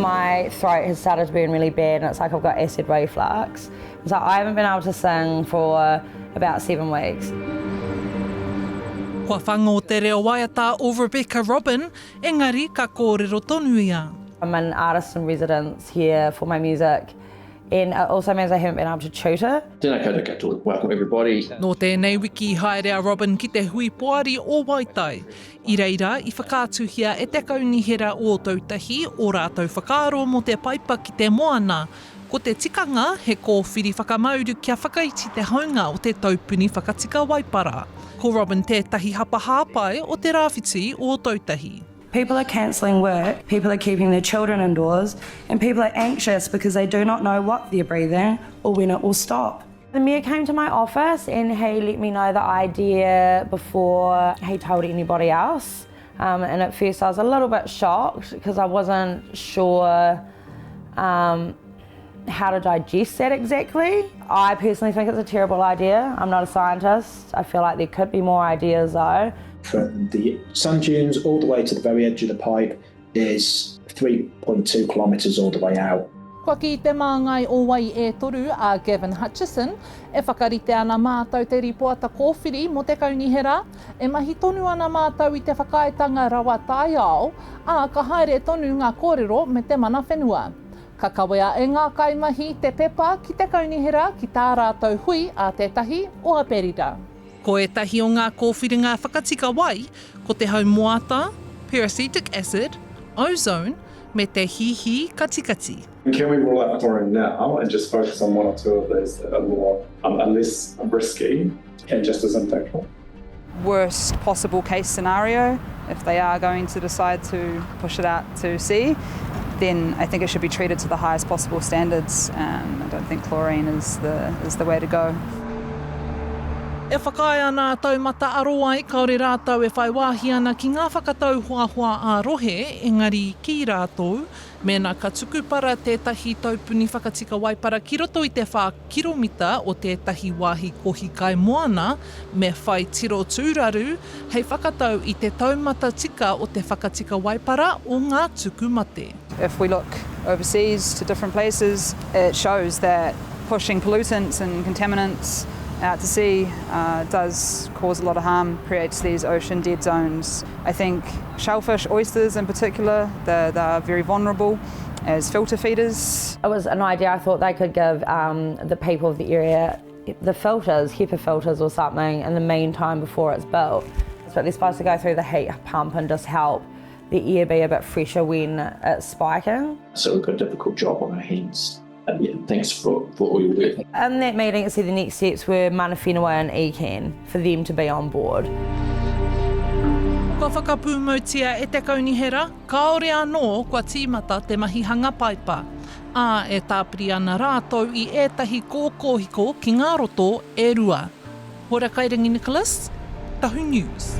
my throat has started to burn really bad and it's like I've got acid reflux. So I haven't been able to sing for about 7 weeks. Kua whanga o te reo waiata o Rebecca Robin, engari ka kōrero tonu ia. I'm an artist in residence here for my music, and it also means I haven't been able to tutor. Tēnei koutou, welcome everybody. Nō tēnei wiki haerea Robin ki te hui poari o Waitai. I reira, i whakaaturia e Te Kaunihera o Ōtautahi o rātou whakaaro mo te paipa ki te moana. Ko te tikanga he kōwhiri whakamauru kia whakaiti te haunga o te taupuni whakatika waipara. Ko Robin tētahi hapa hāpai o te rāwhiti o Ōtautahi. People are cancelling work, people are keeping their children indoors, and people are anxious because they do not know what they're breathing or when it will stop. The mayor came to my office and he let me know the idea before he told anybody else. And at first I was a little bit shocked because I wasn't sure how to digest that exactly. I personally think it's a terrible idea. I'm not a scientist. I feel like there could be more ideas though. From the sand dunes all the way to the very edge of the pipe is 3.2 kilometres all the way out. Kua ki te māngai o wai e Toru a Gavin Hutchison, e whakarite ana mātou te ripoata kōwhiri mo Te Kaunihera, e mahi tonu ana mātou i te whakaetanga rawa tai ao, a ka haere tonu ngā kōrero me te mana whenua. Ka kawea e ngā kaimahi te pepa ki Te Kaunihera ki tā rātou hui a tētahi o a perira. Ko etahi o ngā kōwhiringa whakatika wai, ko te haumoata, peracetic acid, ozone, me te hihi katikati. Can we rule out chlorine now and just focus on 1 or 2 of those that are more, less risky and just as impactful? Worst possible case scenario, if they are going to decide to push it out to sea, then I think it should be treated to the highest possible standards. I don't think chlorine is the way to go. E whakae ana taumata aroai, kaore rātou e whai wāhi ana ki ngā whakatau huahua a rohe, engari ki rātou, mēnā ka tuku para tētahi taupuni whakatika waipara ki roto i te whā kiromita o tētahi wāhi kohi kai moana, me whai tiro tūraru, hei whakatau i te taumata tika o te whakatika waipara o ngā tuku mate. If we look overseas to different places, it shows that pushing pollutants and contaminants out to sea does cause a lot of harm, creates these ocean dead zones. I think shellfish, oysters in particular, they're very vulnerable as filter feeders. It was an idea I thought they could give the people of the area the filters, HEPA filters or something in the meantime before it's built. But they're supposed to go through the heat pump and just help the air be a bit fresher when it's spiking. So we've got a difficult job on our hands. Yeah, thanks for all your work. In that meeting, it said the next steps were mana whenua and ECAN for them to be on board. Kua whakapūmautia e Te Kaunihera, kaore anō kua tīmata te mahi hanga paipa. E tāpiri ana rātou i ētahi kōkōhiko ki ngā roto e rua. Hora Kairangi Nicholas, Tahu News.